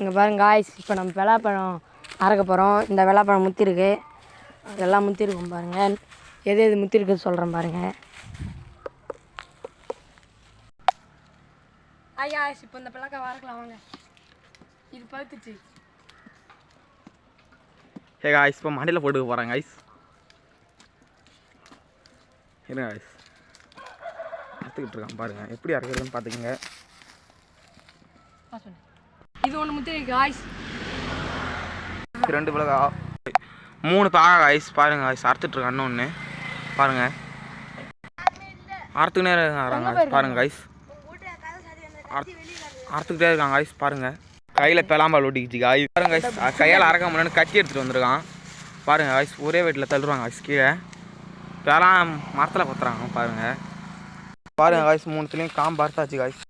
இங்கே பாருங்க காய்ஸ், இப்போ நம்ம பலாப்பழம் அரைக்க போகிறோம். இந்த பலாப்பழம் முத்திருக்கு, அதெல்லாம் முத்திருக்கும் பாருங்கள். எது எது முத்திருக்குன்னு சொல்கிறேன் பாருங்கள். ஐயா இப்போ இந்த பழக்கம் வறக்கலாம் வாங்க. இது பழுத்துச்சு. ஹே காய்ஸ், இப்போ மண்டையில் போட்டுக்க போகிறேன் காய்ஸ். என்ன காய்ஸ் அறுத்துக்கிட்டு இருக்கான் பாருங்கள், எப்படி அறுக்கிறதுன்னு பார்த்துக்கங்க. இது ஒன்று முத்திருக்கு காய்ஸ். 2 பழகா 3 பாகா காய்ஸ். பாருங்கள் காய்ஸ், அறுத்துட்ருக்கான் இன்னொன்று பாருங்கள். அறுத்துக்கிட்டே இருக்காங்க பாருங்கள் காய்ஸ், அறுத்துக்கிட்டே இருக்காங்க காய்ஸ். பாருங்கள் கையில் பெலாம்பால் ஒட்டிக்கிச்சு காய்ஸ். பாருங்க காய்ஸ், கையால் அறக்க முடியலன்னு கத்தி எடுத்துகிட்டு வந்துருக்கான் பாருங்கள் காய்ஸ். ஒரே வீட்டில் தள்ளுறாங்க காய்ஸ் கீழே. பெலாம் மரத்தில் கொத்துறாங்க பாருங்கள். பாருங்கள் காய்ஸ், 3துலேயும் காம்பு அறுத்தாச்சு காய்ஸ்.